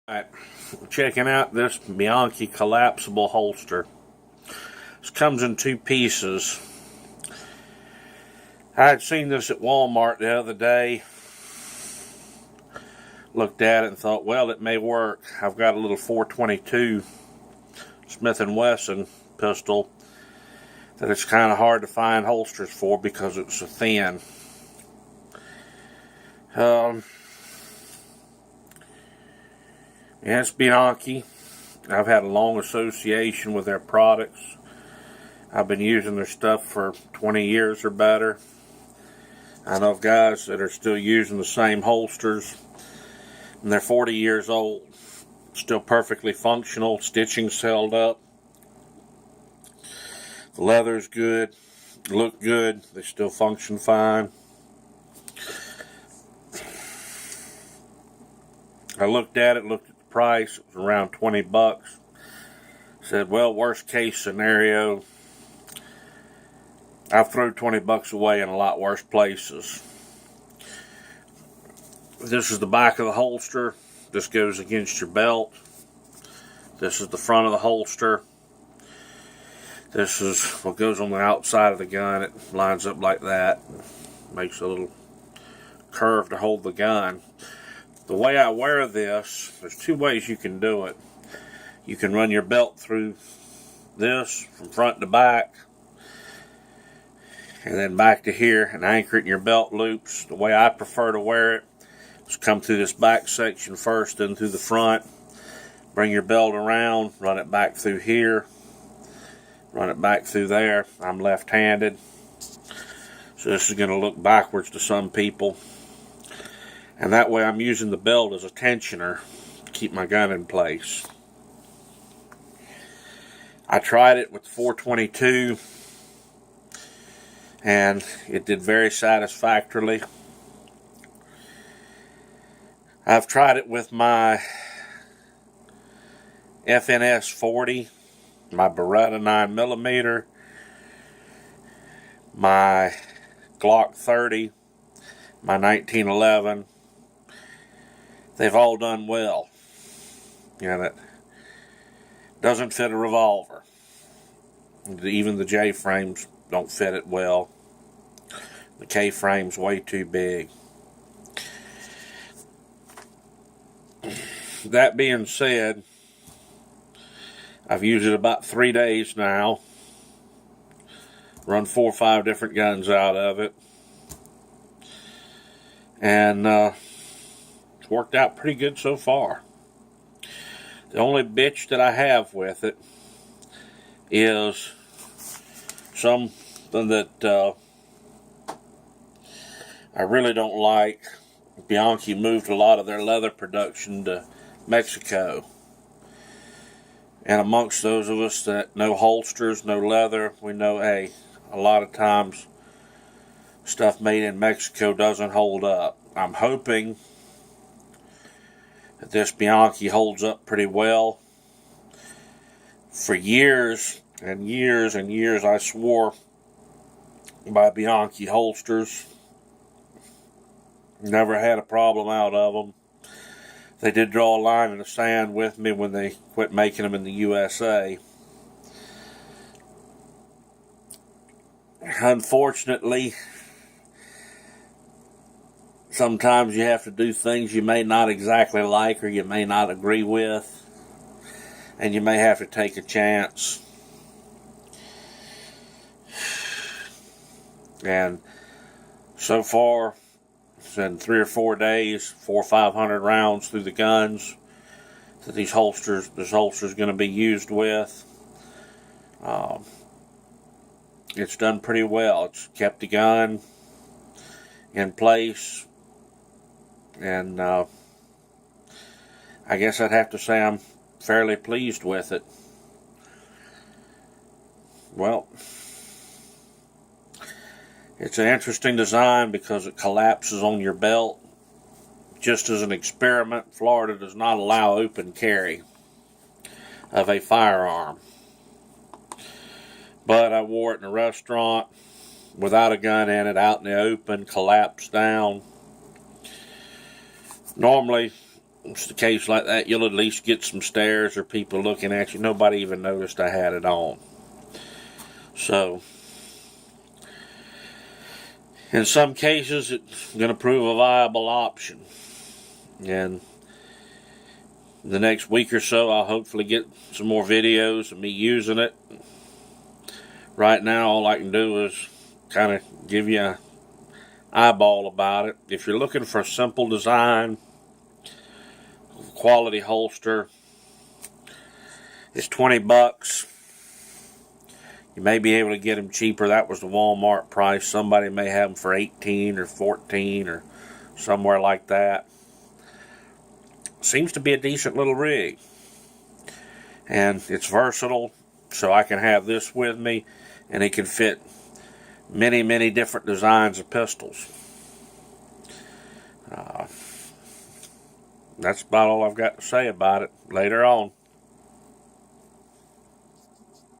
Alright, checking out this Bianchi collapsible holster. This comes in two pieces. I had seen this at Walmart the other day. Looked at it and thought, well, it may work. I've got a little 422 Smith & Wesson pistol that it's kind of hard to find holsters for because it's so thin. Yeah, it's Bianchi. I've had a long association with their products. I've been using their stuff for 20 years or better. I know of guys that are still using the same holsters, and they're 40 years old. Still perfectly functional. Stitching's held up. The leather's good. Look good. They still function fine. I looked at the price. It was around 20 bucks. Said, well, worst case scenario, I've thrown 20 bucks away in a lot worse places. This is the back of the holster. This goes against your belt. This is the front of the holster. This is what goes on the outside of the gun. It lines up like that. Makes a little curve to hold the gun. The way I wear this, there's two ways you can do it. You can run your belt through this from front to back, and then back to here and anchor it in your belt loops. The way I prefer to wear it is come through this back section first, then through the front. Bring your belt around, run it back through here, run it back through there. I'm left-handed, so this is going to look backwards to some people. And that way I'm using the belt as a tensioner to keep my gun in place. I tried it with 422 and it did very satisfactorily. I've tried it with my FNS 40, my Beretta 9mm, my Glock 30, my 1911. They've all done well. And it doesn't fit a revolver. Even the J frames don't fit it well. The K frame's way too big. That being said, I've used it about 3 days now. Run 4 or 5 different guns out of it. And it's worked out pretty good so far. The only bitch that I have with it is something that I really don't like. Bianchi moved a lot of their leather production to Mexico. And amongst those of us that know holsters, know leather, we know, hey, a lot of times stuff made in Mexico doesn't hold up. I'm hoping that this Bianchi holds up pretty well. For years and years and years I swore by Bianchi holsters. Never had a problem out of them. They did draw a line in the sand with me when they quit making them in the USA. Unfortunately, sometimes you have to do things you may not exactly like or you may not agree with, and you may have to take a chance. And so far, it's been 3 or 4 days, 400 or 500 rounds through the guns that this holster's going to be used with. It's done pretty well. It's kept the gun in place, and I guess I'd have to say I'm fairly pleased with it. Well, it's an interesting design because it collapses on your belt. Just as an experiment, Florida does not allow open carry of a firearm. But I wore it in a restaurant without a gun in it, out in the open, collapsed down. Normally, it's the case like that, you'll at least get some stares or people looking at you. Nobody even noticed I had it on. So, in some cases, it's going to prove a viable option. And the next week or so, I'll hopefully get some more videos of me using it. Right now, all I can do is kind of give you an eyeball about it. If you're looking for a simple design, quality holster, it's $20. You may be able to get them cheaper. That was the Walmart price. Somebody may have them for 18 or 14 or somewhere like that. Seems to be a decent little rig. And it's versatile, so I can have this with me, and it can fit many, many different designs of pistols. That's about all I've got to say about it. Later on.